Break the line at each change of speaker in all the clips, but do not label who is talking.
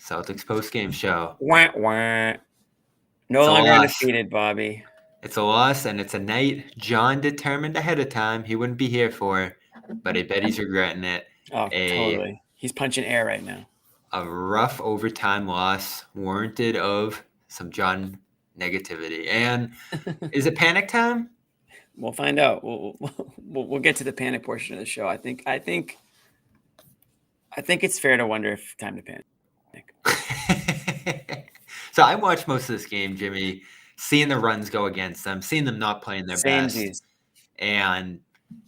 Celtics Postgame Show.
Wah, wah. No
It's a
longer
loss.
undefeated, Bobby.
It's a loss, and it's a night John determined ahead of time he wouldn't be here for, but I bet he's regretting it.
Oh, totally. He's punching air right now.
A rough overtime loss warranted of some John negativity. And is it panic time?
We'll find out. We'll get to the panic portion of the show. I think it's fair to wonder if time to panic.
So I watched most of this game, Jimmy, seeing the runs go against them, seeing them not playing their best, and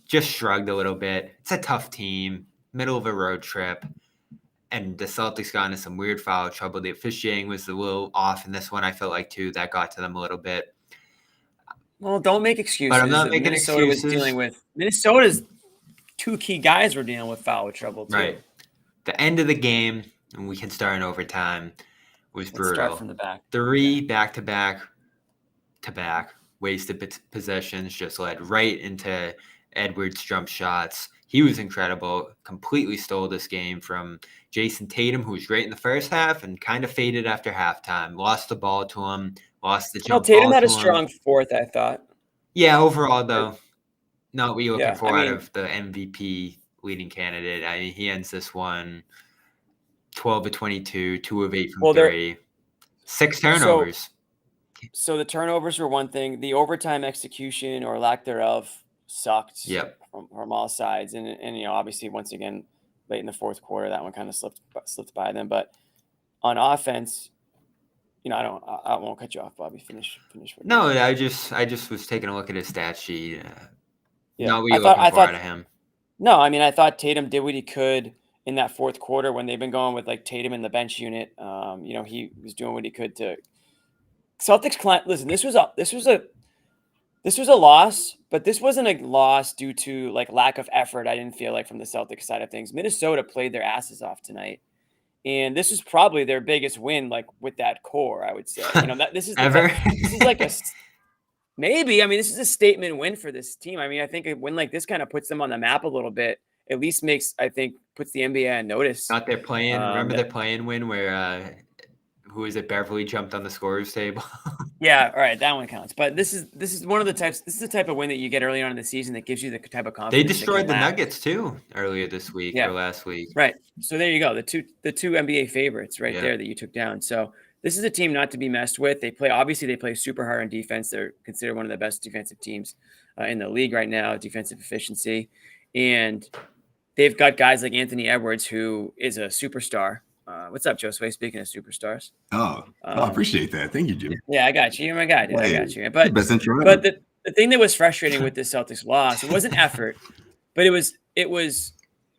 just shrugged a little bit. It's a tough team, middle of a road trip, and the Celtics got into some weird foul trouble. The officiating was a little off in this one, I felt like, too. That got to them a little bit.
Well, don't make excuses.
But I'm not making excuses.
Minnesota's two key guys were dealing with foul trouble, too.
Right. The end of the game, and we can start in overtime, was brutal.
Start from the back.
3 back-to-back wasted possessions just led right into Edwards' jump shots. He was incredible, completely stole this game from Jason Tatum, who was great in the first half and kind of faded after halftime. Lost the ball to him, lost the jump ball to him.
Tatum had a strong fourth, I thought.
Yeah, overall, though, not what you're looking for out of the MVP leading candidate. I mean, he ends this one 12 of 22, 2 of 8 from 3, 6 turnovers.
So the turnovers were one thing. The overtime execution or lack thereof sucked from all sides. And obviously, once again, late in the fourth quarter, that one kind of slipped by them. But on offense, I won't cut you off, Bobby. Finish.
No, I just was taking a look at his stat sheet. Not what you're looking for out of him.
No, I mean, I thought Tatum did what he could in that fourth quarter when they've been going with like Tatum in the bench unit. He was doing what he could to Celtics. Listen, this was a loss, but this wasn't a loss due to like lack of effort. I didn't feel like from the Celtics side of things. Minnesota played their asses off tonight, and this is probably their biggest win, like with that core. I would say, this is
ever.
This is like maybe. I mean, this is a statement win for this team. I mean, I think a win like this kind of puts them on the map a little bit. At least puts the NBA on notice.
Not their play-in. Remember the play-in win where who is it? Beverly jumped on the scorer's table.
Yeah, all right, that one counts. But this is one of the types. This is the type of win that you get early on in the season that gives you the type of confidence.
They destroyed the Nuggets too earlier this week or last week.
Right. So there you go. The two NBA favorites right there that you took down. So this is a team not to be messed with. They play super hard on defense. They're considered one of the best defensive teams in the league right now, defensive efficiency, and they've got guys like Anthony Edwards, who is a superstar. What's up, Josue? Speaking of superstars.
I appreciate that. Thank you, Jim.
Yeah, I got you. You're my guy, dude. I got you. But the thing that was frustrating with this Celtics loss, it wasn't effort, but it was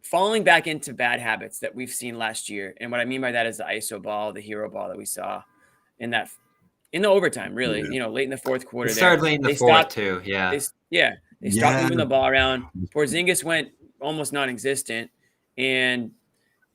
falling back into bad habits that we've seen last year. And what I mean by that is the ISO ball, the hero ball that we saw in the overtime, really. Late in the fourth quarter.
They started late in the fourth too. Yeah.
They stopped moving the ball around. Porzingis went almost non-existent, and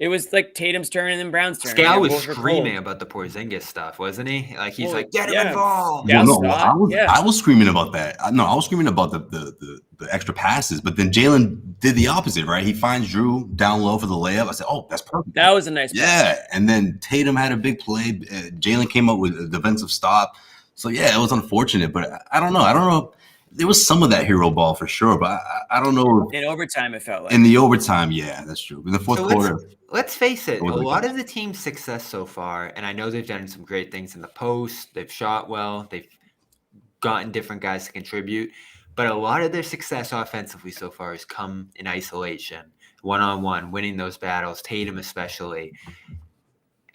it was like Tatum's turn and then Brown's turn.
Scal was screaming about the Porzingis stuff, wasn't he? Like get him involved.
Yeah, I was screaming about that. I was screaming about the extra passes, but then Jalen did the opposite, right? He finds Jrue down low for the layup. I said, "Oh, that's perfect."
That was a nice pass.
And then Tatum had a big play. Jalen came up with a defensive stop. So it was unfortunate, but I don't know. There was some of that hero ball for sure, but I don't know.
In overtime, it felt like.
In the overtime, yeah, that's true. In the fourth quarter.
Let's face it, a lot of the team's success so far, and I know they've done some great things in the post. They've shot well. They've gotten different guys to contribute. But a lot of their success offensively so far has come in isolation, one-on-one, winning those battles, Tatum especially.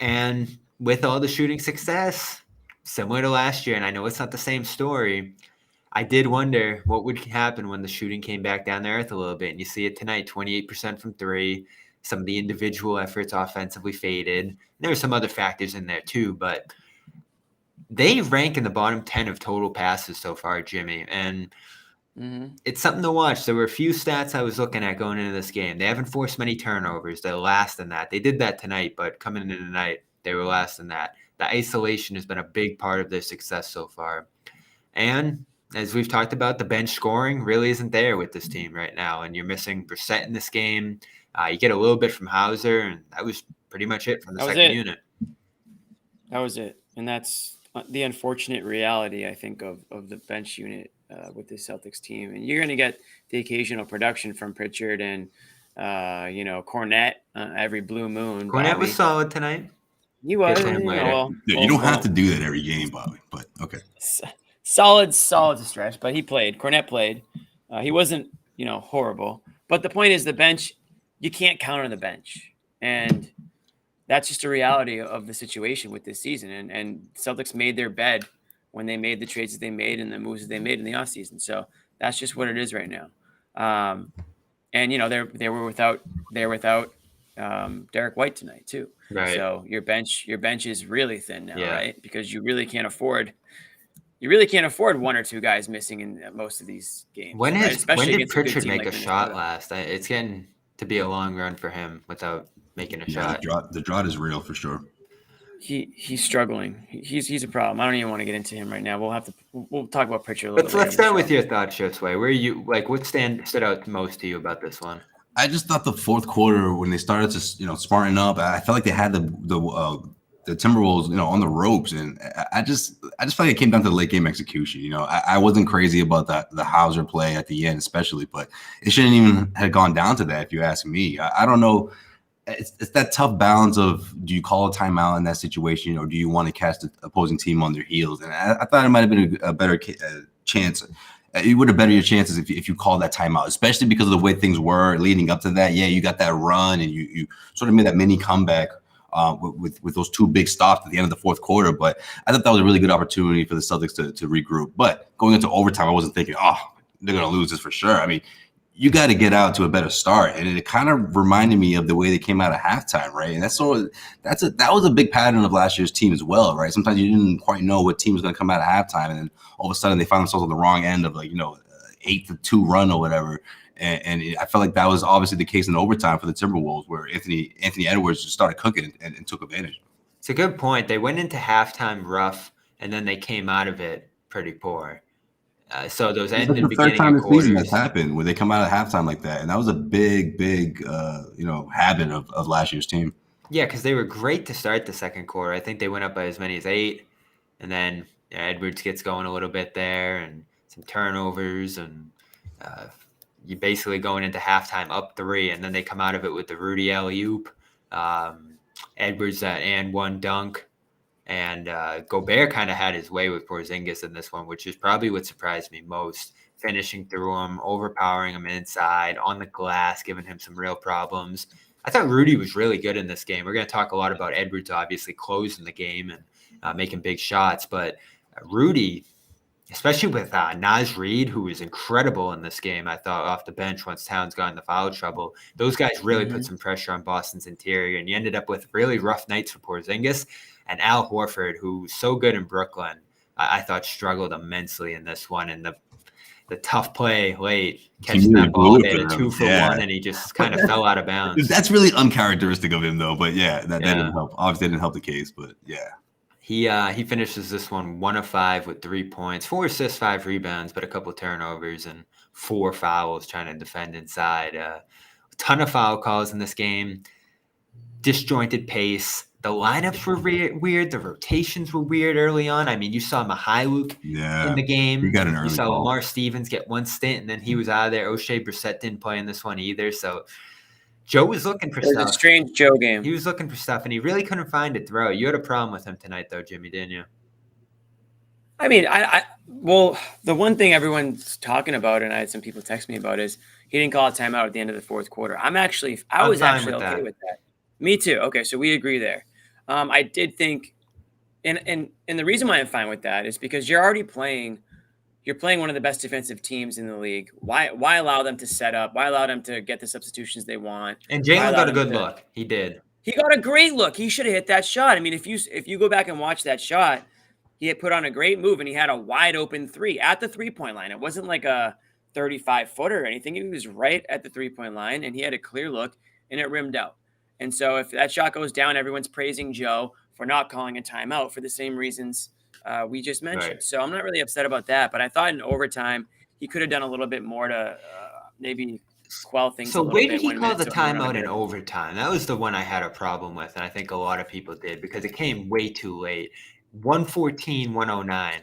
And with all the shooting success, similar to last year, and I know it's not the same story, I did wonder what would happen when the shooting came back down to earth a little bit. And you see it tonight, 28% from 3. Some of the individual efforts offensively faded. And there were some other factors in there too, but they rank in the bottom 10 of total passes so far, Jimmy. And it's something to watch. There were a few stats I was looking at going into this game. They haven't forced many turnovers. They're last in that. They did that tonight, but coming into tonight, they were last in that. The isolation has been a big part of their success so far. And as we've talked about, the bench scoring really isn't there with this team right now. And you're missing Brissett in this game. You get a little bit from Hauser, and that was pretty much it from the second unit.
That was it. And that's the unfortunate reality, I think, of the bench unit with the Celtics team. And you're going to get the occasional production from Pritchard and, Cornette every blue moon.
Cornette
Bobby.
was solid tonight.
He was,
Get to him later.
You don't have to do that every game, Bobby, but okay.
Solid to stretch, but he played. Cornette played. He wasn't, horrible. But the point is the bench, you can't count on the bench. And that's just a reality of the situation with this season. And Celtics made their bed when they made the trades that they made and the moves that they made in the offseason. So that's just what it is right now. They were without Derrick White tonight too.
Right.
So your bench is really thin now,
Yeah.
right? Because you really can't afford one or two guys missing in most of these games.
When did Pritchard make
like
a shot last? It's getting to be a long run for him without making a shot.
The drought is real for sure.
He's struggling. He's a problem. I don't even want to get into him right now. We'll talk about Pritchard a little bit.
Let's start with your thoughts, Josue. Where are you? Like, what stood out most to you about this one?
I just thought the fourth quarter when they started to smarten up, I felt like they had the Timberwolves on the ropes, and I just felt like it came down to the late game execution. I wasn't crazy about the Hauser play at the end, especially, but it shouldn't even have gone down to that if you ask me. I don't know. It's that tough balance of, do you call a timeout in that situation, or do you want to catch the opposing team on their heels? And I thought it might have been a better chance. It would have bettered your chances if you call that timeout, especially because of the way things were leading up to that. Yeah, you got that run, and you sort of made that mini comeback with those two big stops at the end of the fourth quarter. But I thought that was a really good opportunity for the Celtics to regroup. But going into overtime, I wasn't thinking, they're going to lose this for sure. I mean, you got to get out to a better start. And it kind of reminded me of the way they came out of halftime, right? And that was a big pattern of last year's team as well, right? Sometimes you didn't quite know what team was going to come out of halftime, and then all of a sudden they found themselves on the wrong end of 8-2 run or whatever. And I felt like that was obviously the case in overtime for the Timberwolves, where Anthony Edwards just started cooking and took advantage.
It's a good point. They went into halftime rough, and then they came out of it pretty poor. So those end and beginning
third time
of
this season
quarters.
that's happened where they come out of halftime like that, and that was a big habit of last year's team.
Yeah, because they were great to start the second quarter. I think they went up by as many as 8, and then Edwards gets going a little bit there, and some turnovers, and you basically going into halftime up 3, and then they come out of it with the Rudy alley-oop, Edwards that and one dunk. And Gobert kind of had his way with Porzingis in this one, which is probably what surprised me most. Finishing through him, overpowering him inside, on the glass, giving him some real problems. I thought Rudy was really good in this game. We're going to talk a lot about Edwards, obviously, closing the game and making big shots. But Rudy, especially with Naz Reid, who was incredible in this game, I thought, off the bench once Towns got into foul trouble. Those guys really put some pressure on Boston's interior, and you ended up with really rough nights for Porzingis. And Al Horford, who's so good in Brooklyn, I thought struggled immensely in this one. And the tough play late, catching that ball, they had a 2-for-1, and he just kind of fell out of bounds.
That's really uncharacteristic of him, though. But yeah, that didn't help. Obviously, it didn't help the case, but yeah.
He finishes this one 1 of 5 with 3 points, 4 assists, 5 rebounds, but a couple turnovers and 4 fouls trying to defend inside. A ton of foul calls in this game. Disjointed pace. The lineups were weird. The rotations were weird early on. I mean, you saw Mihailuk in the game.
You got an early
You saw
call.
Lamar Stevens get one stint, and then he was out of there. O'Shea Brissett didn't play in this one either. So Joe was looking for stuff.
It was a strange Joe game.
He was looking for stuff, and he really couldn't find it throughout. You had a problem with him tonight, though, Jimmy, didn't you?
I mean, well, the one thing everyone's talking about, and I had some people text me about, is he didn't call a timeout at the end of the fourth quarter. I was actually okay with that. Me too. Okay, so we agree there. I did think, and the reason why I'm fine with that is because you're already playing. You're playing one of the best defensive teams in the league. Why allow them to set up? Why allow them to get the substitutions they want?
And Jalen got a good look. He did.
He got a great look. He should have hit that shot. I mean, if you go back and watch that shot, he had put on a great move, and he had a wide open 3 at the 3-point line. It wasn't like a 35-footer or anything. He was right at the 3-point line, and he had a clear look, and it rimmed out. And so if that shot goes down, everyone's praising Joe for not calling a timeout for the same reasons we just mentioned. Right. So I'm not really upset about that. But I thought in overtime, he could have done a little bit more to maybe quell things a
So
little
where
bit.
did he
when
call the
Minnesota went on a
timeout
bit
in
of a-
overtime? That was the one I had a problem with, and I think a lot of people did because it came way too late. 114, 109.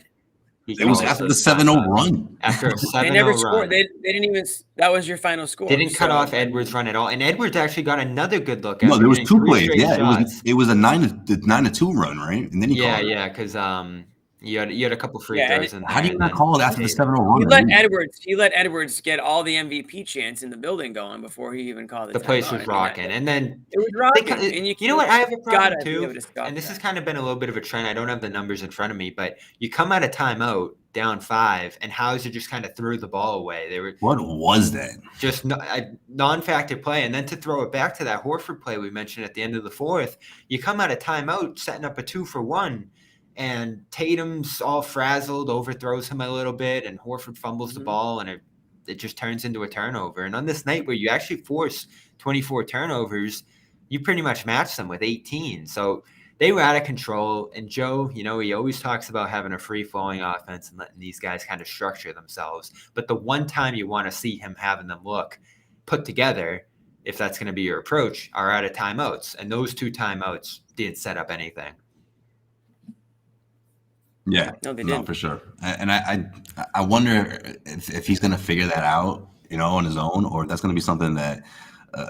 He
It was
calls
after
a
the 7-0
timeout.
Run.
After a
They
7-0
never
run.
scored. They didn't even. That was your final score.
Didn't cut
So,
off
I
Edwards'
mean,
run at all. And Edwards actually got another good look
No,
after
there was
getting
2
3
plays.
straight
Yeah,
shots.
it was a 9-2 run, right? And then he called it.
Yeah, because you had a couple free
Yeah, and
throws in there.
How do you
and
not
then
call it after the
Tatum.
7-0 run?
he let Edwards get all the MVP chants in the building going before he even called
The
timeout.
place
I
was
mean,
rocking. And then
it was rocking. And
you know what? I have a problem
gotta be able
too.
to stop
And this
that.
has kind of been a little bit of a trend. I don't have the numbers in front of me, but you come out of timeout down 5, and Hauser just kind of threw the ball away. They were
What was that?
just a non-factor play. And then to throw it back to that Horford play we mentioned at the end of the 4th, you come out of timeout setting up a 2-for-1, and Tatum's all frazzled, overthrows him a little bit, and Horford fumbles the ball, and it just turns into a turnover. And on this night where you actually force 24 turnovers, you pretty much match them with 18. So they were out of control. And Joe, he always talks about having a free-flowing offense and letting these guys kind of structure themselves. But the one time you want to see him having them look put together, if that's going to be your approach, are out of timeouts. And those 2 timeouts didn't set up anything.
Yeah,
No, they didn't.
for sure. And I wonder if he's going to figure that out, on his own, or if that's going to be something that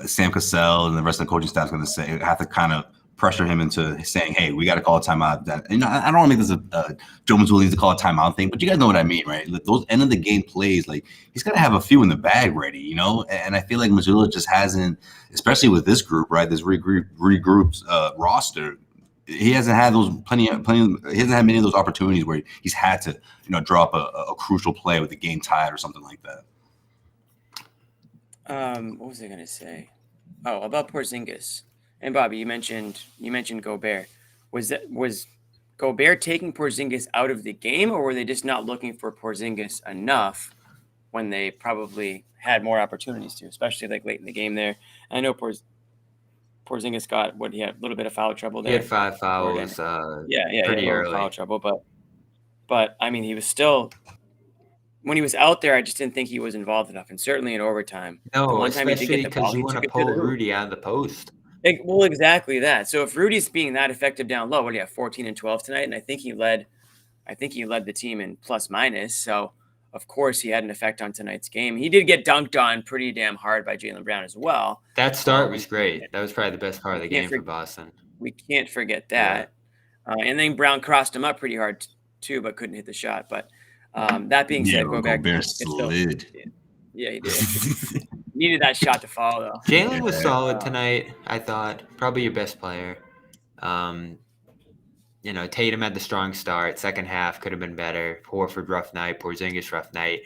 Sam Cassell and the rest of the coaching staff is going to say, have to kind of pressure him into saying, "Hey, we got to call a timeout." That I don't want to make this a Joe Mazzulla needs to call a timeout thing, but you guys know what I mean, right? Like, those end of the game plays, like, he's got to have a few in the bag ready, And I feel like Mazzulla just hasn't, especially with this group, right? This regrouped roster. He hasn't had those he hasn't had many of those opportunities where he's had to, drop a crucial play with the game tied or something like that.
What was I going to say? Oh, about Porzingis. And Bobby, you mentioned Gobert. Was Gobert taking Porzingis out of the game, or were they just not looking for Porzingis enough when they probably had more opportunities to, especially like late in the game there? I know Porzingis got he had a little bit of foul trouble there.
He had 5 fouls. Pretty early.
Foul trouble, but I mean, he was still, when he was out there, I just didn't think he was involved enough, and certainly in overtime.
No, especially because you want to pull Rudy out of the post.
Well, exactly that. So if Rudy's being that effective down low, what do you have, 14 and 12 tonight? And I think he led the team in plus minus. So of course he had an effect on tonight's game. He did get dunked on pretty damn hard by Jaylen Brown as well.
That start was great. That was probably the best part of the game for Boston.
We can't forget that. Yeah. And then Brown crossed him up pretty hard too, but couldn't hit the shot. But that being said,
Gobert slid.
Yeah, he did. Needed that shot to fall, though.
Jalen was solid tonight, I thought. Probably your best player. Tatum had the strong start. Second half could have been better. Horford, rough night. Porzingis, rough night.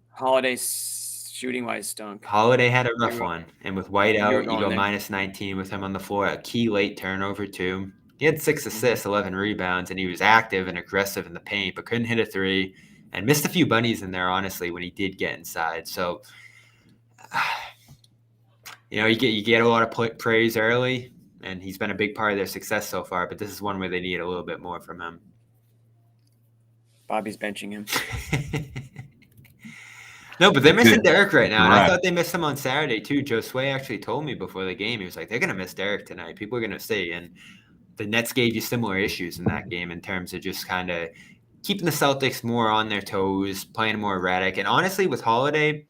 Holiday, shooting-wise, stunk.
Holiday had a rough one. And with White out, you go minus 19 with him on the floor. A key late turnover, too. He had 6 assists, 11 rebounds, and he was active and aggressive in the paint, but couldn't hit a 3. And missed a few bunnies in there, honestly, when he did get inside. So, you get a lot of praise early, and he's been a big part of their success so far. But this is one where they need a little bit more from him.
Bobby's benching him.
No, but they're missing Derrick right now. And I thought they missed him on Saturday, too. Josue actually told me before the game. He was like, they're going to miss Derrick tonight. People are going to see. And the Nets gave you similar issues in that game in terms of just kind of keeping the Celtics more on their toes, playing more erratic. And honestly, with Holiday,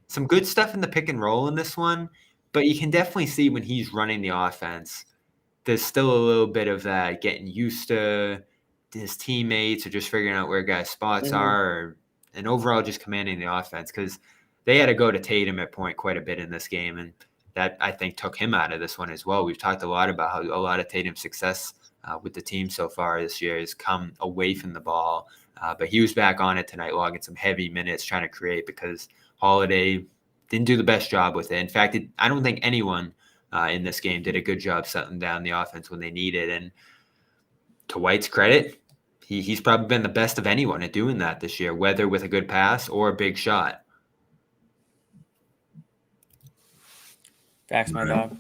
some good stuff in the pick and roll in this one, but you can definitely see when he's running the offense, there's still a little bit of that getting used to his teammates or just figuring out where guys' spots are, and overall just commanding the offense, because they had to go to Tatum at point quite a bit in this game, and that, I think, took him out of this one as well. We've talked a lot about how a lot of Tatum's success with the team so far this year has come away from the ball. But he was back on it tonight, logging some heavy minutes, trying to create, because Holiday didn't do the best job with it. In fact, I don't think anyone in this game did a good job setting down the offense when they needed. And to White's credit, he's probably been the best of anyone at doing that this year, whether with a good pass or a big shot.
Facts, my dog.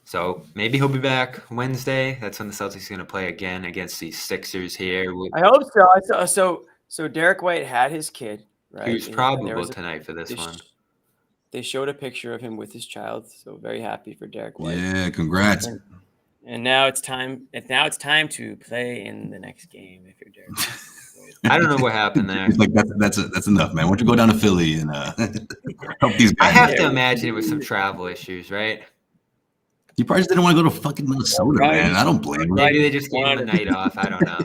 So maybe he'll be back Wednesday. That's when the Celtics are going to play again against these Sixers here.
I hope so. So Derrick White had his kid, right?
He was probable tonight for this one.
They showed a picture of him with his child, so very happy for Derrick White.
Yeah, congrats.
And now it's time. Now it's time to play in the next game. If you're Derrick White.
I don't know what happened there.
It's like that's enough, man. Why don't you go down to Philly and help these guys?
I have
out?
to imagine it was some travel issues, right?
He probably just didn't want to go to fucking Minnesota, man. I don't blame him.
Maybe they just gave him the night off. I don't know.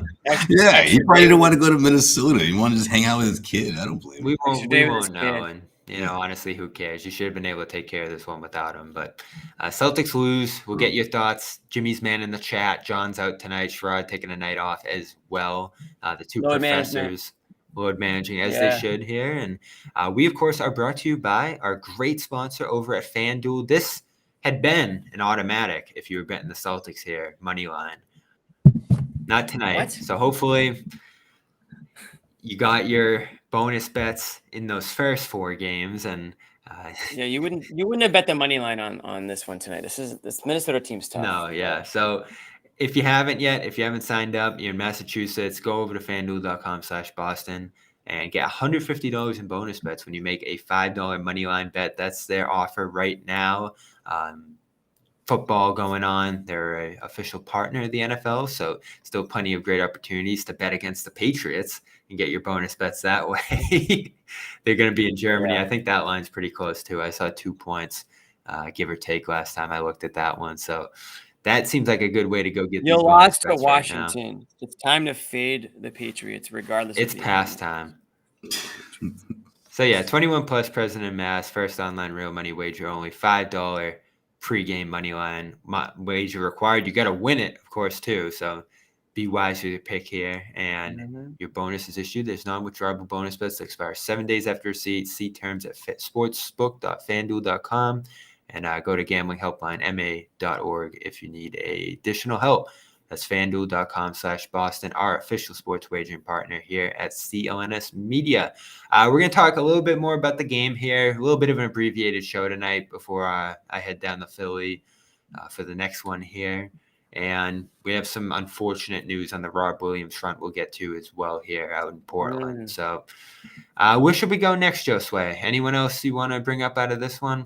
Yeah, he probably didn't want to go to Minnesota. He wanted to just hang out with his kid. I don't blame him.
We won't know. And, honestly, who cares? You should have been able to take care of this one without him. But Celtics lose. We'll get your thoughts. Jimmy's man in the chat. John's out tonight. Sherrod taking a night off as well. The two professors load managing as they should here. And we, of course, are brought to you by our great sponsor over at FanDuel. This had been an automatic if you were betting the Celtics here, money line. Not tonight.
What?
So hopefully you got your bonus bets in those first 4 games, and
you wouldn't have bet the money line on this one tonight. This Minnesota team's tough.
No, yeah. So if you haven't signed up, you're in Massachusetts, go over to FanDuel.com/Boston and get $150 in bonus bets when you make a $5 money line bet. That's their offer right now. Football going on. They're an official partner of the NFL, so still plenty of great opportunities to bet against the Patriots and get your bonus bets that way. They're going to be in Germany. I think that line's pretty close too. I saw 2 points, give or take, last time I looked at that one. So that seems like a good way to go get.
You lost to Washington. Right, it's time to fade the Patriots, regardless.
It's past time. So yeah, 21 plus President Mass, first online real money wager only, $5 pregame money line wager required. You got to win it, of course, too. So be wise with your pick here. And your bonus is issued. There's non-withdrawable bonus bets that expire 7 days after receipt. See terms at sportsbook.fanduel.com and go to gamblinghelplinema.org if you need additional help. That's fanduel.com/Boston, our official sports wagering partner here at CLNS Media. We're going to talk a little bit more about the game here, a little bit of an abbreviated show tonight before I head down to Philly for the next one here. And we have some unfortunate news on the Rob Williams front we'll get to as well here out in Portland. So where should we go next, Josue? Anyone else you want to bring up out of this one?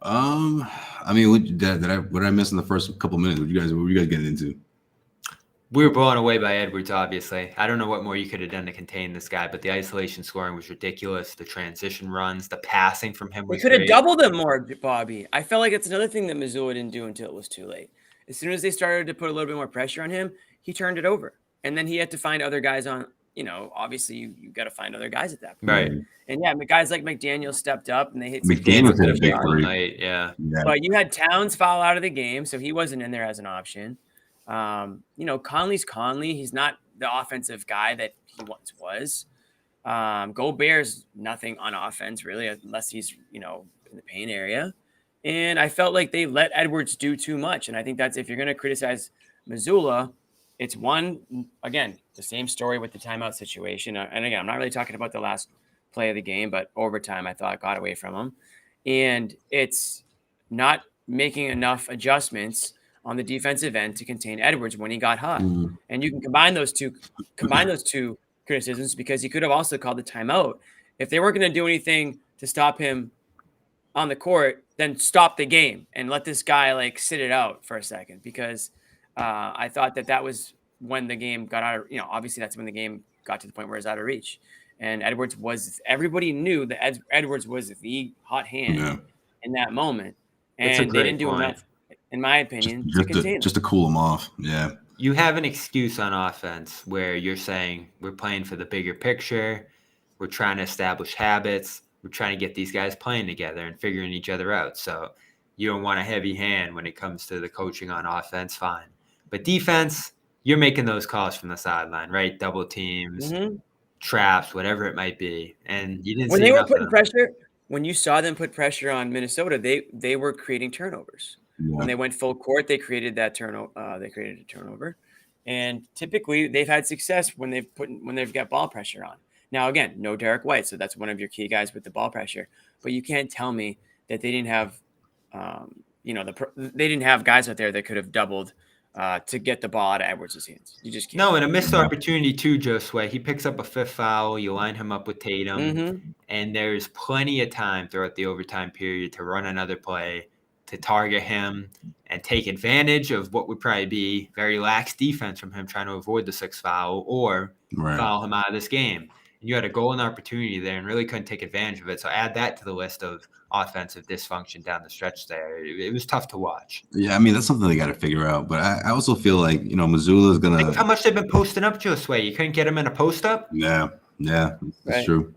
I mean, what did I miss in the first couple minutes? What were you guys getting into?
We were blown away by Edwards, obviously. I don't know what more you could have done to contain this guy, but the isolation scoring was ridiculous. The transition runs, the passing from him was
great. We could have doubled him more, Bobby. I felt like it's another thing that Missoula didn't do until it was too late. As soon as they started to put a little bit more pressure on him, he turned it over. And then he had to find other guys on, obviously you got to find other guys at that point.
Right.
And guys like McDaniel stepped up and they hit
McDaniel hit a big
night. Yeah.
But you had Towns foul out of the game, so he wasn't in there as an option. Conley's Conley. He's not the offensive guy that he once was. Gobert's nothing on offense, really, unless he's, in the paint area. And I felt like they let Edwards do too much. And I think that's, if you're going to criticize Missoula, it's again, the same story with the timeout situation. And again, I'm not really talking about the last play of the game, but overtime, I thought got away from him. And it's not making enough adjustments on the defensive end to contain Edwards when he got hot. And you can combine those two criticisms, because he could have also called the timeout. If they weren't going to do anything to stop him on the court, then stop the game and let this guy sit it out for a second, because I thought that was when the game got out of, obviously that's when the game got to the point where it's out of reach. And everybody knew that Edwards was the hot hand in that moment. And they didn't do enough, in my opinion,
just to cool him off. Yeah.
You have an excuse on offense where you're saying we're playing for the bigger picture. We're trying to establish habits. We're trying to get these guys playing together and figuring each other out. So you don't want a heavy hand when it comes to the coaching on offense, fine. But defense, you're making those calls from the sideline, right? Double teams, traps, whatever it might be. And you didn't
when
see
they were
enough
putting
of them.
pressure, when you saw them put pressure on Minnesota, they were creating turnovers. Yeah. When they went full court, they created that turnover. They created a turnover, and typically they've had success when they've got ball pressure on. Now, again, no Derrick White, so that's one of your key guys with the ball pressure. But you can't tell me that they didn't have, they didn't have guys out there that could have doubled to get the ball out of Edwards' hands. You just can't.
No, and a missed opportunity too, Josue. He picks up a fifth foul. You line him up with Tatum, and there's plenty of time throughout the overtime period to run another play, to target him, and take advantage of what would probably be very lax defense from him trying to avoid the sixth foul or foul him out of this game. And you had a golden opportunity there and really couldn't take advantage of it. So add that to the list of offensive dysfunction down the stretch there. It was tough to watch.
Yeah, I mean, that's something they got to figure out. But I also feel like, Missoula's going to.
Think of how much they've been posting up, Josue. You couldn't get him in a post up?
Yeah, that's true.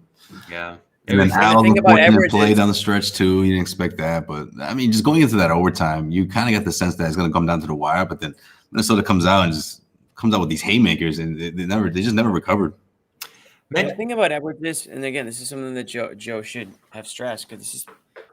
Yeah.
And then Al's unfortunate play down the stretch too. You didn't expect that, but I mean, just going into that overtime, you kind of get the sense that it's going to come down to the wire. But then Minnesota comes out with these haymakers, and they just never recovered.
The thing about Edwards is, and again, this is something that Joe should have stressed because this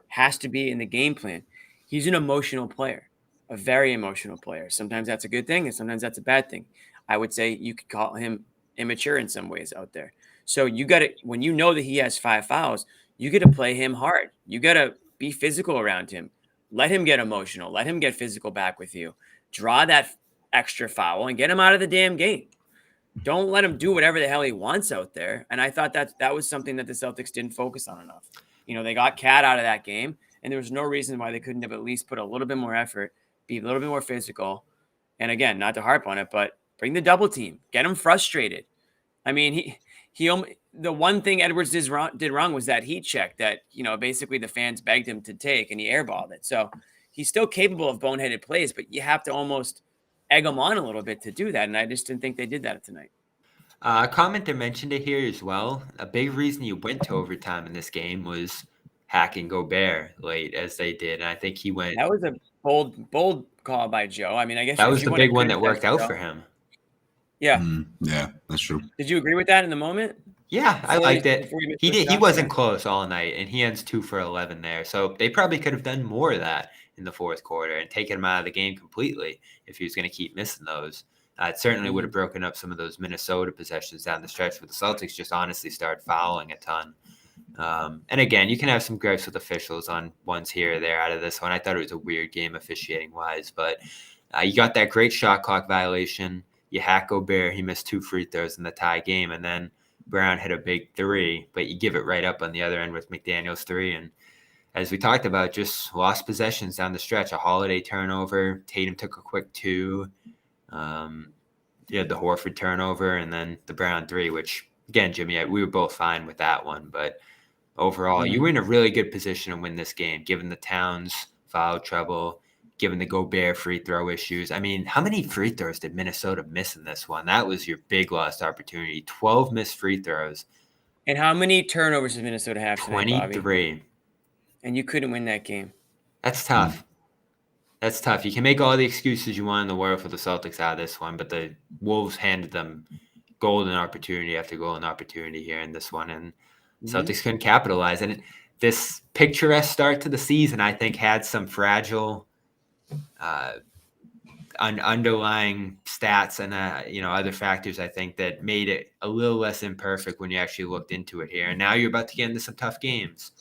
has to be in the game plan. He's an emotional player, a very emotional player. Sometimes that's a good thing, and sometimes that's a bad thing. I would say you could call him immature in some ways out there. So you got to, when you know that he has 5 fouls, you got to play him hard. You got to be physical around him. Let him get emotional. Let him get physical back with you. Draw that extra foul and get him out of the damn game. Don't let him do whatever the hell he wants out there. And I thought that was something that the Celtics didn't focus on enough. They got Cat out of that game, and there was no reason why they couldn't have at least put a little bit more effort, be a little bit more physical. And again, not to harp on it, but bring the double team. Get him frustrated. I mean, the one thing Edwards did wrong was that heat check that, basically the fans begged him to take, and he airballed it. So he's still capable of boneheaded plays, but you have to almost egg him on a little bit to do that. And I just didn't think they did that tonight.
A commenter mentioned it here as well. A big reason you went to overtime in this game was hacking Gobert late as they did. And I think he went.
That was a bold call by Joe. I mean, I guess
that was the big one that worked out for him.
Yeah.
Yeah, that's true.
Did you agree with that in the moment?
Yeah, I liked it. He did. He wasn't close all night, and he ends 2 for 11 there. So they probably could have done more of that in the fourth quarter and taken him out of the game completely if he was going to keep missing those. It certainly would have broken up some of those Minnesota possessions down the stretch where the Celtics just honestly started fouling a ton. And again, you can have some gripes with officials on ones here or there out of this one. I thought it was a weird game officiating-wise, but you got that great shot clock violation. You hack Gobert. He missed 2 free throws in the tie game, and then Brown hit a big 3, but you give it right up on the other end with McDaniel's 3. And as we talked about, just lost possessions down the stretch. A Holiday turnover. Tatum took a quick 2. You had the Horford turnover and then the Brown 3, which, again, Jimmy, we were both fine with that one. But overall, you were in a really good position to win this game, given the Towns foul trouble, given the Gobert free throw issues. I mean, how many free throws did Minnesota miss in this one? That was your big lost opportunity. 12 missed free throws.
And how many turnovers did Minnesota have tonight,
23.
Bobby? And you couldn't win that game.
That's tough. That's tough. You can make all the excuses you want in the world for the Celtics out of this one, but the Wolves handed them golden opportunity after golden opportunity here in this one, and Celtics couldn't capitalize. And this picturesque start to the season, I think, had some fragile underlying stats and other factors, I think, that made it a little less imperfect when you actually looked into it here. And now you're about to get into some tough games.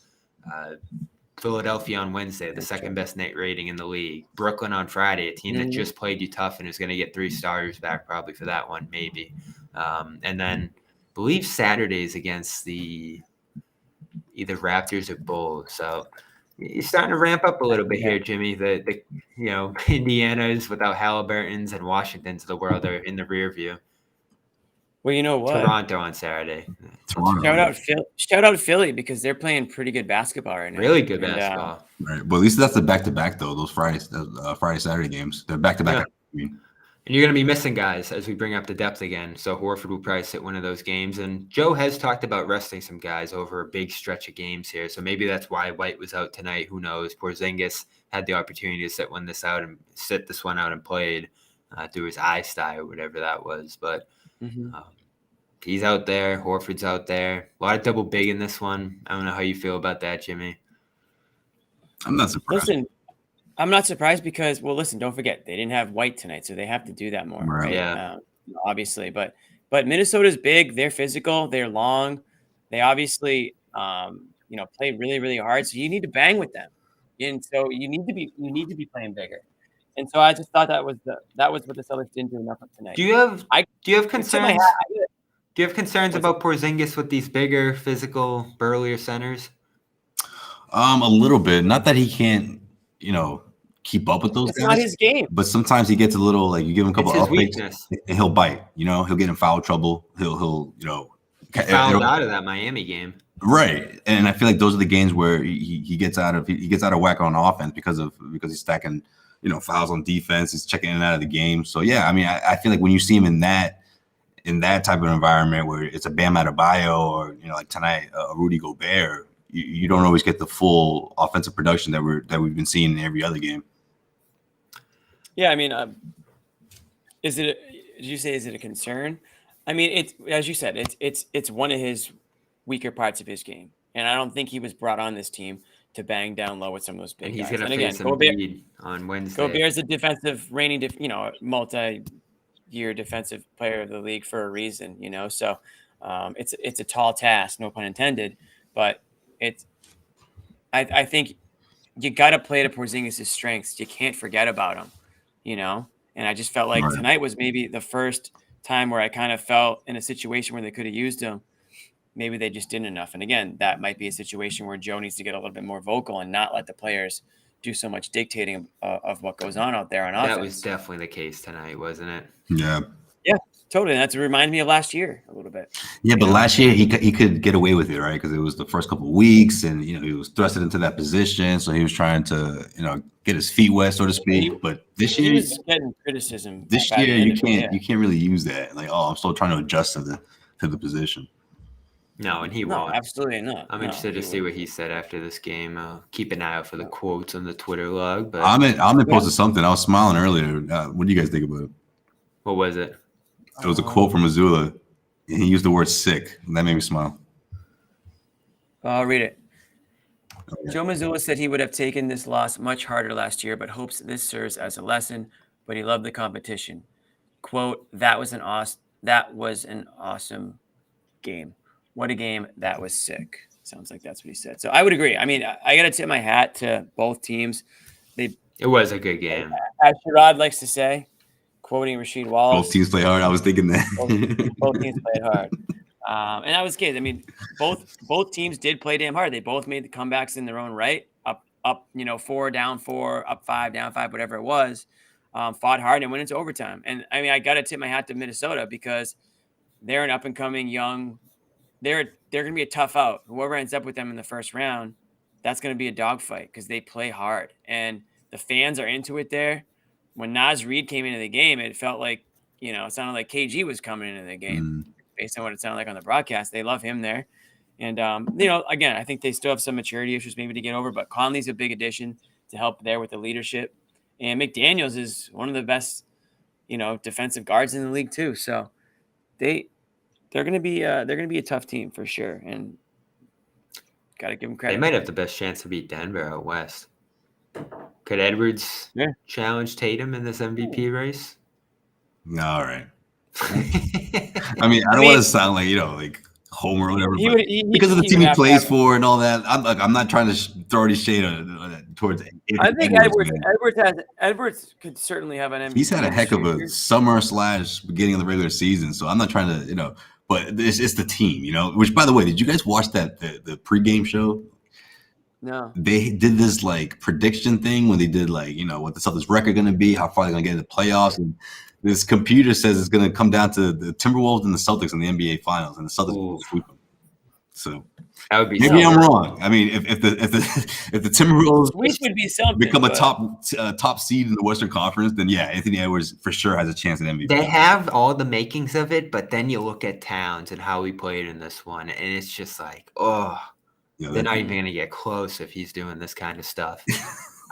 Philadelphia on Wednesday, the second best net rating in the league. Brooklyn on Friday, a team that just played you tough and is going to get 3 starters back probably for that one, maybe. And then I believe Saturday's against the either Raptors or Bulls. So you're starting to ramp up a little bit here, Jimmy. The Indiana's without Halliburton's and Washington's of the world are in the rear view.
Well, you know what?
Toronto on Saturday.
Shout out Philly because they're playing pretty good basketball right now.
Really good basketball.
Right. But at least that's the back-to-back, though, those Friday, Saturday games. They're back-to-back.
Yeah. And you're going to be missing guys as we bring up the depth again. So Horford will probably sit one of those games. And Joe has talked about resting some guys over a big stretch of games here. So maybe that's why White was out tonight. Who knows? Porzingis had the opportunity to sit this one out and played through his eye sty or whatever that was. But he's out there. Horford's out there. A lot of double big in this one. I don't know how you feel about that, Jimmy.
I'm not surprised.
Listen, I'm not surprised because, don't forget, they didn't have White tonight, so they have to do that more, right?
Yeah.
Obviously. But Minnesota's big. They're physical. They're long. They obviously, play really, really hard. So you need to bang with them. And so you need to be playing bigger. And so I just thought that was what the Celtics didn't do enough of tonight.
Do you have
Tip my
concerns?
hat.
Do you have concerns about Porzingis with these bigger, physical, burlier centers?
A little bit. Not that he can't, keep up with those
It's
guys.
not his game.
But sometimes he gets a little like you give him a couple
It's his
of fakes
weakness.
and he'll bite. He'll get in foul trouble. He'll
He fouled out of that Miami game.
Right, and I feel like those are the games where he gets out of whack on offense because he's stacking fouls on defense. He's checking in and out of the game. So yeah, I mean, I feel like when you see him in that type of environment where it's a Bam Adebayo or like tonight a Rudy Gobert, you don't always get the full offensive production that we've been seeing in every other game.
Yeah, I mean, did you say is it a concern? I mean, it's as you said, it's one of his weaker parts of his game, and I don't think he was brought on this team to bang down low with some of those big
And he's
guys.
going to face Embiid on Wednesday.
Gobert's a defensive reigning, multi-year defensive player of the league for a reason, So it's a tall task, no pun intended, but I think you got to play to Porzingis' strengths. You can't forget about him, And I just felt like tonight was maybe the first time where I kind of felt in a situation where they could have used him. Maybe they just didn't enough. And again, that might be a situation where Joe needs to get a little bit more vocal and not let the players do so much dictating of what goes on out there on offense.
That was definitely the case tonight, wasn't it?
Yeah.
Yeah, totally. And that's reminded me of last year a little bit.
Yeah, but last year he could get away with it, right? Because it was the first couple of weeks, and he was thrusted into that position, so he was trying to get his feet wet, so to speak. But this year,
he was getting criticism.
This year, you can't really use that. Like, I'm still trying to adjust to the position.
No, and he won't.
Absolutely not.
I'm interested to see what he said after this game. Keep an eye out for the quotes on the Twitter log. But
Ahmed posted something. I was smiling earlier. What do you guys think about it?
What was it?
It was a quote from Mazzulla. And he used the word sick. And that made me smile.
I'll read it. Okay. Joe Mazzulla said he would have taken this loss much harder last year, but hopes this serves as a lesson. But he loved the competition. Quote, that was an awesome game. What a game. That was sick. Sounds like that's what he said. So I would agree. I mean, I got to tip my hat to both teams. It was a good game. As Sherrod likes to say, quoting Rasheed Wallace.
Both teams play hard. I was thinking that.
both teams played hard. And that was good. I mean, both teams did play damn hard. They both made the comebacks in their own right. Up, 4, down 4, up 5, down 5, whatever it was. Fought hard and went into overtime. And I mean, I got to tip my hat to Minnesota because they're an up and coming young. They're going to be a tough out. Whoever ends up with them in the first round, that's going to be a dogfight because they play hard and the fans are into it there. When Naz Reid came into the game, it felt like, it sounded like KG was coming into the game based on what it sounded like on the broadcast. They love him there. And, again, I think they still have some maturity issues maybe to get over, but Conley's a big addition to help there with the leadership. And McDaniels is one of the best, defensive guards in the league too. So they're going to be a tough team for sure, and got to give them credit.
They might have the best chance to beat Denver out west. Could Edwards challenge Tatum in this MVP race?
All right. I mean, I don't want to sound like like Homer or whatever, because of the team he plays for and all that. I'm not trying to throw any shade towards.
I think Edwards could certainly have an MVP.
He's had a heck of a summer / beginning of the regular season, so I'm not trying to But it's the team, Which, by the way, did you guys watch that the pregame show?
No.
They did this prediction thing when they did what the Celtics record going to be, how far they're going to get in the playoffs, and this computer says it's going to come down to the Timberwolves and the Celtics in the NBA Finals, and the Celtics will sweep them. So
that would be
maybe I'm wrong. I mean, if the Timberwolves
would be something,
become a top seed in the Western Conference, then yeah, Anthony Edwards for sure has a chance at MVP.
They have all the makings of it, but then you look at Towns and how he played in this one, and it's just like, they're not even going to get close if he's doing this kind of stuff.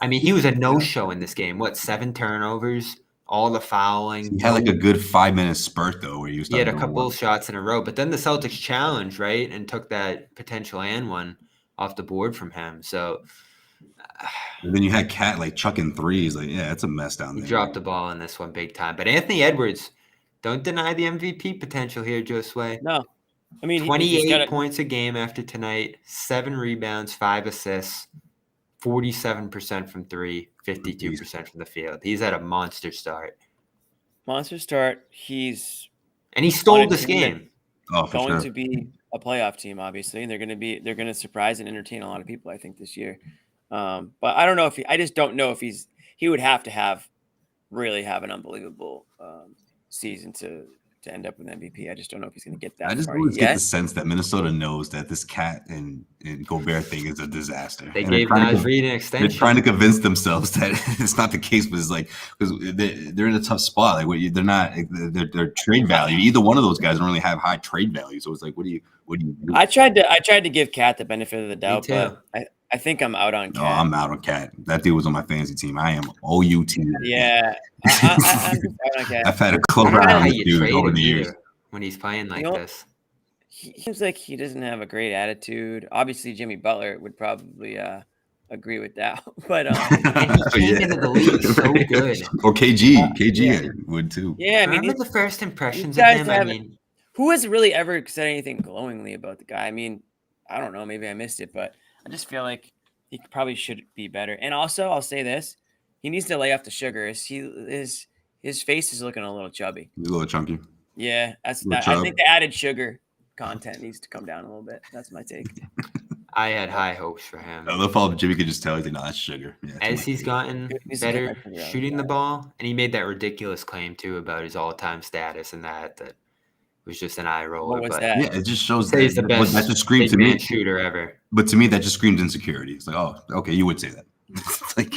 I mean, he was a no-show in this game. 7 turnovers, all the fouling.
He had a good 5-minute spurt though, where he
had a couple of shots in a row, but then the Celtics challenged, right, and took that potential and one off the board from him. So
and then you had Cat chucking threes. It's a mess down there.
He dropped the ball in this one big time. But Anthony Edwards, don't deny the MVP potential here, Josue.
No. I mean,
28 points a game after tonight, 7 rebounds, 5 assists, 47% from three, 52% from the field. He's had a monster start.
Monster start.
And he stole this game.
Oh, for
going
sure.
to be a playoff team, obviously. They're going to surprise and entertain a lot of people, I think, this year. But I don't know if I just don't know if he would have to really have an unbelievable season to end up with MVP. I just don't know if he's going to get that.
I just always get the sense that Minnesota knows that this Cat and Gobert thing is a disaster.
They gave Naz Reid an extension.
They're trying to convince themselves that it's not the case, but it's like because they're in a tough spot. Like they're not their trade value. Either one of those guys don't really have high trade value. So it's like, what do you do?
I tried to give Cat the benefit of the doubt,
Me too.
but I think I'm out on Cat.
No, I'm out on Cat. That dude was on my fantasy team. I am OUT.
Yeah, I'm just out on Cat.
I've had a close
I don't know
eye on
how
this
you
dude
trade
over
him
the years.
either when he's playing like this.
He seems like he doesn't have a great attitude. Obviously, Jimmy Butler would probably agree with that. But
he came into the league so good.
Or KG would too.
Yeah, I mean,
remember the first impressions
these
of
guys
him?
Who has really ever said anything glowingly about the guy? I mean, I don't know. Maybe I missed it, but I just feel like he probably should be better. And also, I'll say this: he needs to lay off the sugar. His face is looking a little chubby.
He's a little chunky.
Yeah, I think the added sugar content needs to come down a little bit. That's my take.
I had high hopes for him.
I love how Jimmy could just tell he's like, no, that's sugar. Yeah,
as he's gotten better shooting the ball, and he made that ridiculous claim too about his all-time status and that was just an eye roller.
What was that?
Yeah, it just shows
that he's the best
that just screams to me
shooter ever.
But to me, that just screams insecurity. It's like, oh, okay, you would say that. Like,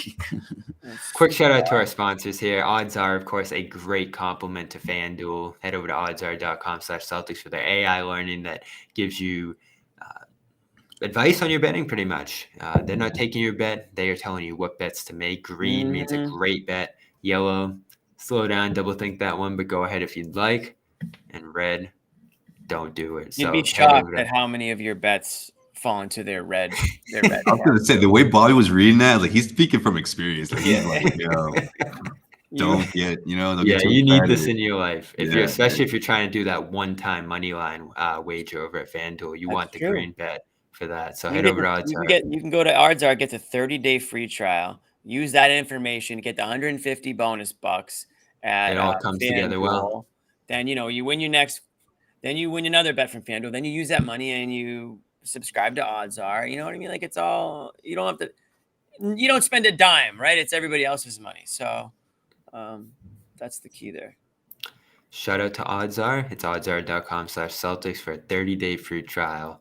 quick shout out to our sponsors here. Odds are, of course, a great compliment to FanDuel. Head over to oddsr.com/Celtics for their AI learning that gives you advice on your betting pretty much. They're not taking your bet. They are telling you what bets to make. Green means a great bet. Yellow, slow down, double think that one, but go ahead if you'd like. And red, don't do it.
You'd be shocked at how many of your bets fall into their red. I
was gonna say the way Bobby was reading that, like he's speaking from experience. Like he's like, don't get, don't get
you need this in your life. Especially if you're trying to do that one-time money line wager over at FanDuel, you want the green bet for that. So head over to OddsR.
You can go to OddsR, get the 30-day free trial. Use that information, get the 150 bonus bucks. It
all comes together well.
Then you win your next. Then you win another bet from FanDuel. Then you use that money and you subscribe to OddsR. You know what I mean? Like it's all, you don't have to. You don't spend a dime, right? It's everybody else's money. So that's the key there.
Shout out to OddsR. It's oddsr.com/Celtics for a 30-day free trial.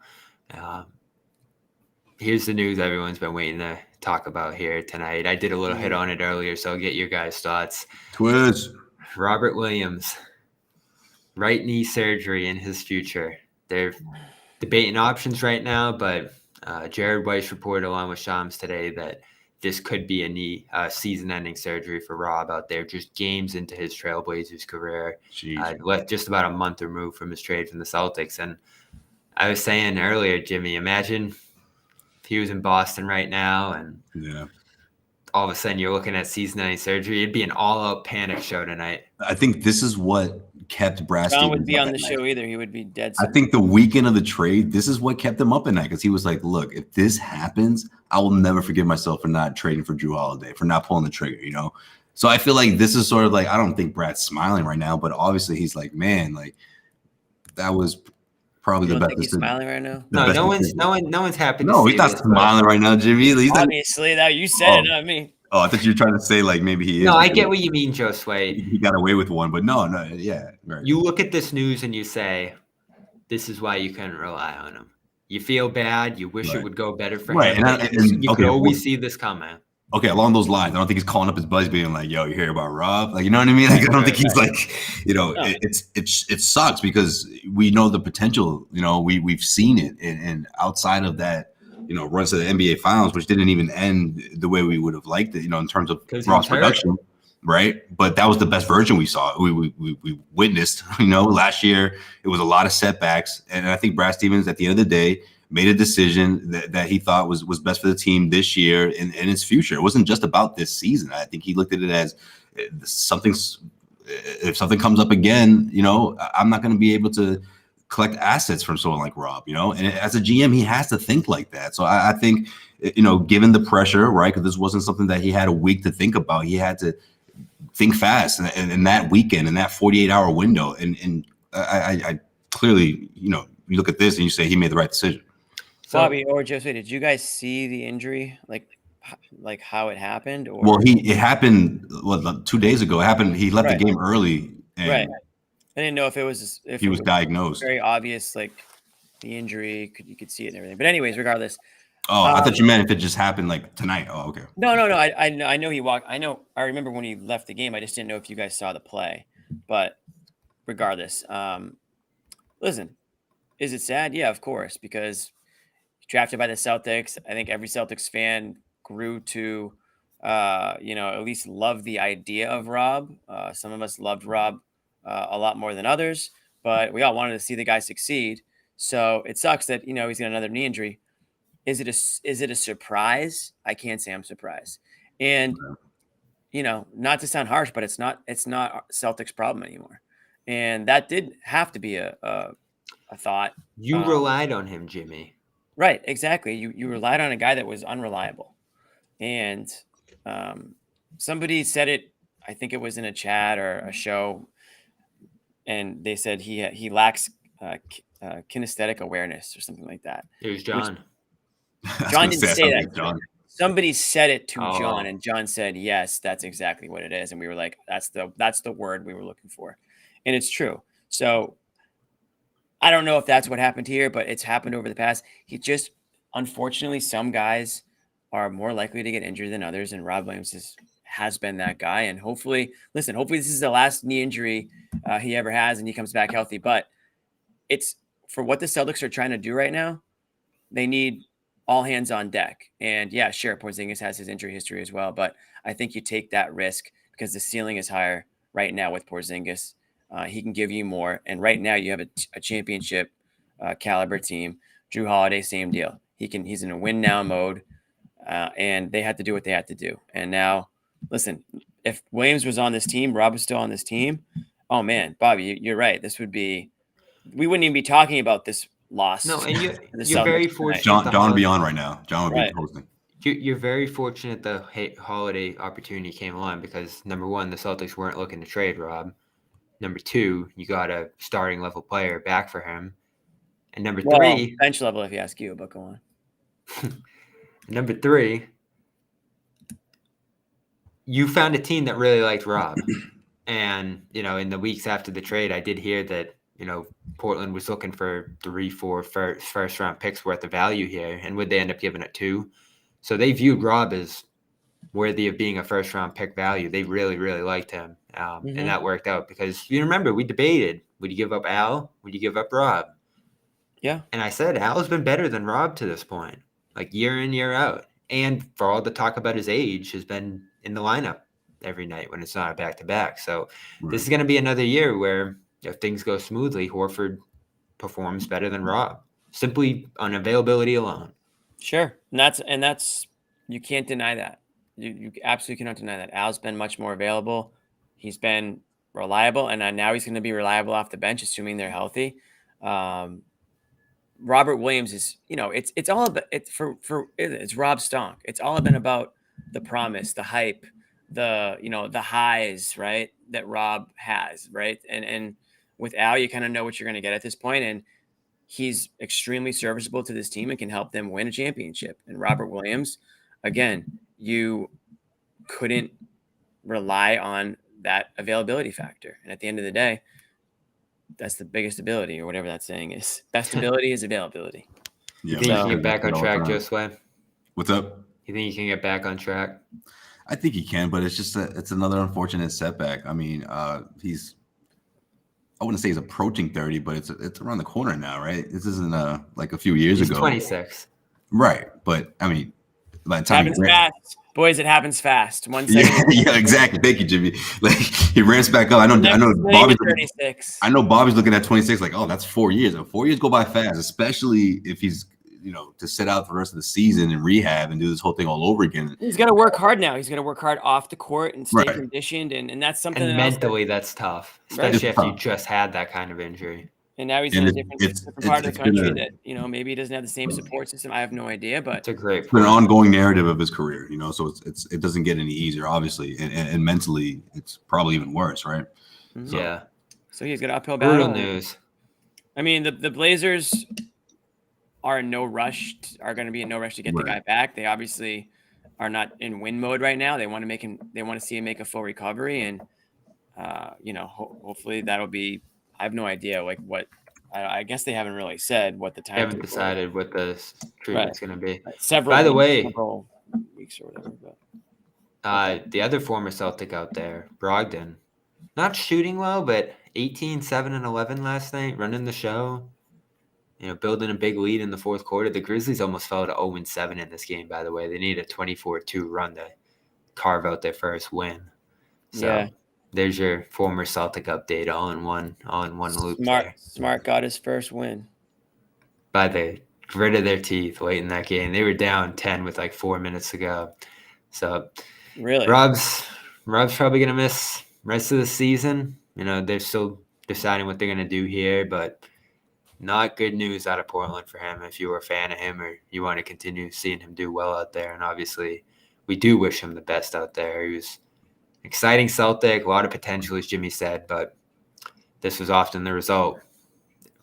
Here's the news everyone's been waiting to talk about here tonight. I did a little hit on it earlier, so I'll get your guys' thoughts.
Twitch.
Robert Williams, right knee surgery in his future. They're debating options right now, but Jared Weiss reported along with Shams today that this could be a season-ending surgery for Rob out there, just games into his Trailblazers career. Just about a month removed from his trade from the Celtics. And I was saying earlier, Jimmy, imagine if he was in Boston right now and all of a sudden you're looking at season-ending surgery. It'd be an all-out panic show tonight.
I think this is what kept Brad Stevens.
John would be on the show either. He would be dead.
I think the weekend of the trade, this is what kept him up at night because he was like, look, if this happens, I will never forgive myself for not trading for Jrue Holiday, for not pulling the trigger, So I feel like this is sort of like, I don't think Brad's smiling right now, but obviously he's like, man, like that was probably the best.
He's smiling right now.
No one's happy.
No, he's not smiling right now, Jimmy. He's
obviously that you said it, not me.
Oh, I thought you were trying to say like maybe he is.
No, I get what you mean, Josue.
He got away with one, but no, yeah. Right.
You look at this news and you say, this is why you couldn't rely on him. You feel bad. You wish it would go better for him. You could always see this coming.
Okay, along those lines, I don't think he's calling up his buddies being like, yo, you hear about Rob? Like, you know what I mean? Like, I don't think he's like, it sucks because we know the potential, we've seen it. And outside of that, runs to the NBA Finals, which didn't even end the way we would have liked it, in terms of Ross production, right? But that was the best version we saw. We witnessed, last year. It was a lot of setbacks. And I think Brad Stevens, at the end of the day, made a decision that he thought was best for the team this year and its future. It wasn't just about this season. I think he looked at it as if something comes up again, I'm not going to be able to collect assets from someone like Rob, and as a GM, he has to think like that. So I think, given the pressure, right, because this wasn't something that he had a week to think about. He had to think fast in that weekend, in that 48-hour window. And I clearly, you look at this and you say he made the right decision.
So, Bobby or Josue, did you guys see the injury, like how it happened? Or?
Well, it happened 2 days ago. It happened. He left the game early. And
right. I didn't know if
he was diagnosed.
Very obvious, like the injury, you could see it and everything. But anyways, regardless.
Oh, I thought you meant if it just happened like tonight. Oh, okay.
No. I know he walked. I remember when he left the game. I just didn't know if you guys saw the play. But regardless, listen, is it sad? Yeah, of course, because drafted by the Celtics. I think every Celtics fan grew to, at least love the idea of Rob. Some of us loved Rob a lot more than others, but we all wanted to see the guy succeed. So it sucks that, he's got another knee injury. Is it a surprise? I can't say I'm surprised. And, not to sound harsh, but it's not Celtics problem anymore. And that did have to be a thought.
You relied on him, Jimmy.
Right, exactly. You relied on a guy that was unreliable. And somebody said it, I think it was in a chat or a show, and they said he lacks kinesthetic awareness or something like that.
It was John.
John didn't say that. John. Somebody said it to John, and John said, yes, that's exactly what it is. And we were like, that's the word we were looking for. And it's true. So I don't know if that's what happened here, but it's happened over the past. Unfortunately, some guys are more likely to get injured than others, and Rob Williams has been that guy. And hopefully this is the last knee injury he ever has, and he comes back healthy. But it's for what the Celtics are trying to do right now. They need all hands on deck. And yeah, sure, Porzingis has his injury history as well, but I think you take that risk because the ceiling is higher right now with Porzingis. He can give you more. And right now you have a championship caliber team. Jrue Holiday, same deal. He's in a win now mode, and they had to do what they had to do. And now, listen, if Williams was on this team, Rob was still on this team. Oh man, Bobby, you're right. We wouldn't even be talking about this loss.
No, and you're very fortunate.
John would be on right now. John would be hosting.
You're very fortunate the Holiday opportunity came along because, number one, the Celtics weren't looking to trade Rob. Number two, you got a starting level player back for him. And number three,
bench level if you ask you, but go on.
Number three, you found a team that really liked Rob. And, in the weeks after the trade, I did hear that, Portland was looking for 3-4 first round picks worth of value here. And would they end up giving it 2? So they viewed Rob as worthy of being a first round pick value. They really, really liked him. And that worked out because you remember we debated, would you give up Al? Would you give up Rob?
Yeah.
And I said, Al's been better than Rob to this point, like year in, year out. And for all the talk about his age, has been in the lineup every night when it's not a back-to-back. So This is going to be another year where if things go smoothly, Horford performs better than Rob, simply on availability alone.
Sure. And that's you can't deny that. You absolutely cannot deny that. Al's been much more available. He's been reliable, and now he's going to be reliable off the bench, assuming they're healthy. Robert Williams is, it's all about it's Rob Stonk. It's all been about the promise, the hype, the highs, right? That Rob has, right? And with Al, you kind of know what you're going to get at this point, and he's extremely serviceable to this team and can help them win a championship. And Robert Williams, again, you couldn't rely on that availability factor. And at the end of the day, that's the biggest ability, or whatever that saying is. Best ability is availability.
Yeah, you think you can get back on track, Josue?
What's up?
You think you can get back on track?
I think he can, but it's just it's another unfortunate setback. I mean, I wouldn't say he's approaching 30, but it's around the corner now, right? This isn't like a few years ago.
26.
Right. But I mean, by the time
it happens fast. Boys, it happens fast. 1 second.
Yeah, exactly. Thank you, Jimmy. Like he ramps back up. I know Bobby's
36.
I know Bobby's looking at 26, like, oh, that's 4 years. 4 years go by fast, especially if he's to sit out for the rest of the season and rehab and do this whole thing all over again.
He's got to work hard now. He's got to work hard off the court and stay conditioned, and that's something.
And mentally, that's tough, especially if you just had that kind of injury.
And now he's
And
in a different part of the country that, maybe he doesn't have the same support system. I have no idea, but
it's a great
it's been an ongoing narrative of his career, so it doesn't get any easier, obviously, and mentally it's probably even worse, right?
Mm-hmm.
Yeah.
So he's got an uphill battle.
Brutal news.
I mean, the Blazers are going to be in no rush to get the guy back. They obviously are not in win mode right now. They want to see him make a full recovery, and hopefully that'll be. I have no idea what. I guess they haven't really said what the time.
They haven't decided what the treatment's going to be.
Several weeks or whatever. But
the other former Celtic out there, Brogdon, not shooting well, but 18, 7, and 11 last night, running the show. Building a big lead in the fourth quarter. The Grizzlies almost fell to 0-7 in this game, by the way. They need a 24-2 run to carve out their first win. So there's your former Celtic update all in one loop.
Smart got his first win.
By the grit of their teeth late in that game. They were down 10 with like 4 minutes to go. So
really,
Rob's probably going to miss rest of the season. They're still deciding what they're going to do here, but not good news out of Portland for him if you were a fan of him or you want to continue seeing him do well out there. And obviously, we do wish him the best out there. He was exciting Celtic, a lot of potential, as Jimmy said, but this was often the result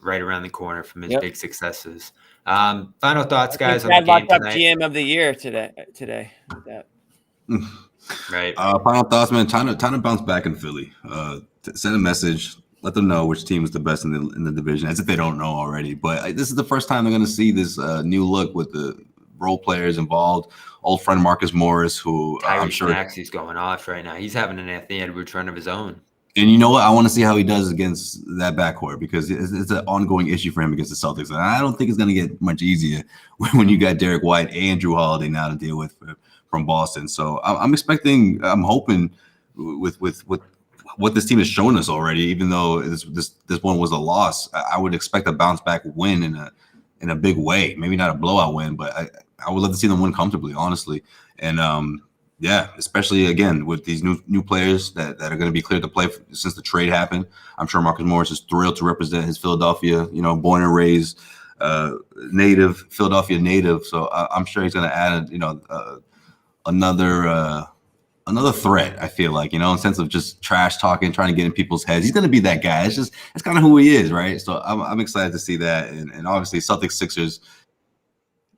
right around the corner from his big successes. Final thoughts, guys, on the game tonight.
GM of the year today.
Right.
Final thoughts, man. Time to bounce back in Philly. Send a message. Let them know which team is the best in the division, as if they don't know already. But this is the first time they're going to see this new look with the role players involved. Old friend Marcus Morris, who I'm sure
Maxey's going off right now. He's having an Anthony Edwards run of his own.
And you know what? I want to see how he does against that backcourt because it's an ongoing issue for him against the Celtics. And I don't think it's going to get much easier when you got Derrick White and Jrue Holiday now to deal with from Boston. So I'm hoping with what this team has shown us already, even though this one was a loss, I would expect a bounce back win in a big way. Maybe not a blowout win, but I would love to see them win comfortably, honestly. And especially again with these new players that are going to be cleared to play since the trade happened. I'm sure Marcus Morris is thrilled to represent his Philadelphia, born and raised Philadelphia native. So I'm sure he's going to add another threat, I feel like, in the sense of just trash talking, trying to get in people's heads. He's going to be that guy. That's kind of who he is, right? So I'm excited to see that. And obviously Celtics Sixers,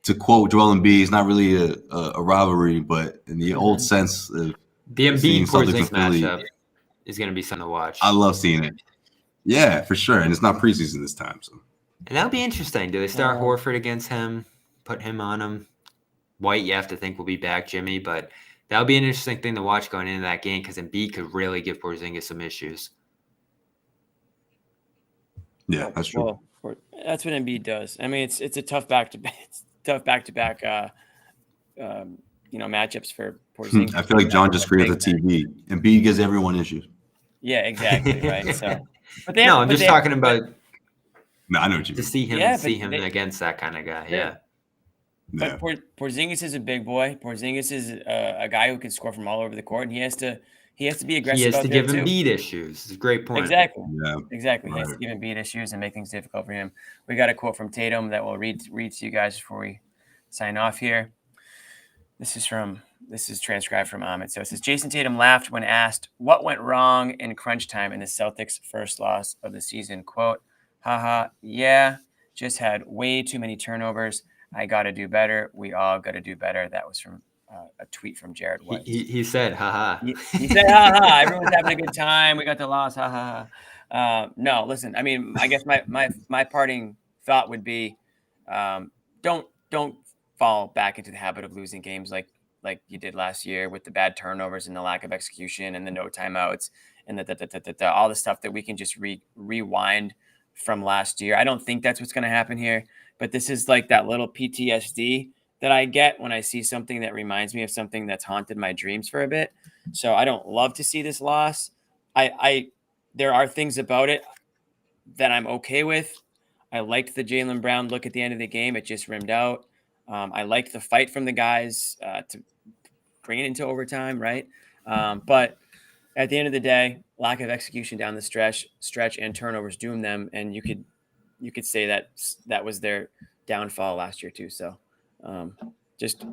to quote Joel Embiid, it's not really a rivalry, but in the old sense of
the Embiid Porzingis matchup is going to be something to watch.
I love seeing it. Yeah, for sure. And it's not preseason this time. So.
And that'll be interesting. Do they start Horford against him, put him on him? White, you have to think will be back, Jimmy, but that'll be an interesting thing to watch going into that game because Embiid could really give Porzingis some issues.
Yeah, that's true.
Well, that's what Embiid does. I mean, it's a tough back-to-back matchups for Porzingis.
I feel like John just created the TV. Embiid gives everyone issues.
Yeah, exactly. Right. So,
I'm just talking about.
No, I know what you mean.
To see him against that kind of guy. Yeah.
But Porzingis is a big boy. Porzingis is a guy who can score from all over the court, and he has to be aggressive.
He has to give Embiid issues. It's a great point.
Exactly.
Yeah.
Exactly. He has to give Embiid issues and make things difficult for him. We got a quote from Tatum that we'll read to you guys before we sign off here. This is transcribed from Ahmed. So it says, Jason Tatum laughed when asked what went wrong in crunch time in the Celtics' first loss of the season. Quote, haha, yeah, just had way too many turnovers. I got to do better. We all got to do better. That was from a tweet from Jared White.
He said, haha.
He said, haha. Everyone's having a good time. We got the loss. Haha. No, listen, I mean, I guess my parting thought would be don't fall back into the habit of losing games like you did last year with the bad turnovers and the lack of execution and the no timeouts and the all the stuff that we can just rewind from last year. I don't think that's what's going to happen here. But this is like that little PTSD that I get when I see something that reminds me of something that's haunted my dreams for a bit. So I don't love to see this loss. There are things about it that I'm okay with. I liked the Jaylen Brown look at the end of the game. It just rimmed out. I liked the fight from the guys to bring it into overtime, right? But at the end of the day, lack of execution down the stretch and turnovers doom them. And you could you could say that was their downfall last year too. So just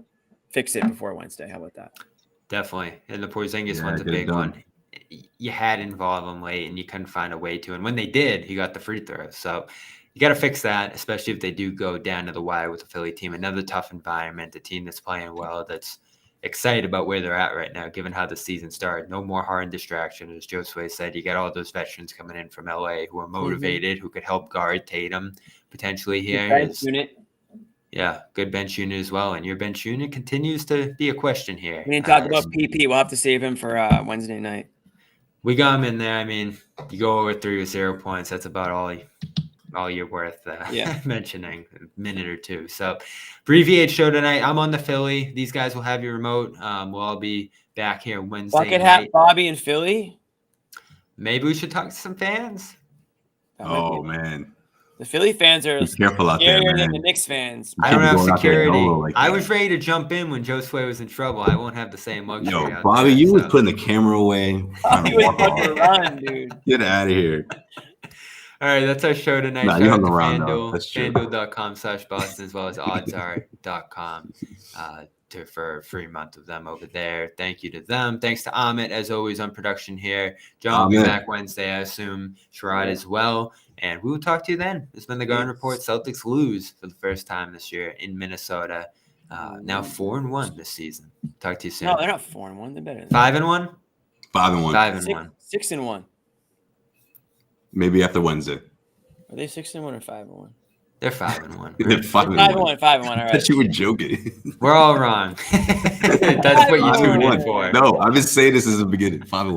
fix it before Wednesday. How about that?
Definitely. And the Porzingis one's a big one. You had to involve him late, and you couldn't find a way to. And when they did, he got the free throws. So you got to fix that, especially if they do go down to the wire with the Philly team. Another tough environment, a team that's playing well, that's excited about where they're at right now, given how the season started. No more Harden distraction. As Josue said, you got all those veterans coming in from LA who are motivated, who could help guard Tatum potentially here. Yeah, good bench unit as well. And your bench unit continues to be a question here.
We didn't talk about PP. We'll have to save him for Wednesday night.
We got him in there. I mean, you go over 3 with 0 points. That's about all you're worth mentioning, a minute or two. So, abbreviated show tonight. I'm on the Philly. These guys will have your remote. We'll all be back here Wednesday
Bucket
night.
hat Bobby in Philly.
Maybe we should talk to some fans.
Oh, man.
The Philly fans are
careful out there, man.
than the Knicks fans.
I don't have security. I was ready to jump in when Josue was in trouble. I won't have the same luxury.
Yo, Bobby, you was putting the camera away.
Bobby was about to run, dude.
Get out of here.
All right, that's our show tonight.
Nah,
Shout out to
FanDuel.
FanDuel.com/Boston as well as oddsr.com for a free month of them over there. Thank you to them. Thanks to Amit, as always, on production here. John will be back Wednesday, I assume. Sherrod as well. And we will talk to you then. This has been the Garden Report. Celtics lose for the first time this year in Minnesota. Now 4-1 this season. Talk to you soon.
No, they're not 4-1. They're better than
5-1?
5-1.
5-1.
6-1.
Maybe after Wednesday.
Are they 6-1 or 5-1?
They're 5-1.
They're 5-1.
5-1. All right.
I thought you were joking.
We're all wrong. That's what you tuned in for.
No, I've been saying this since the beginning. 5-1.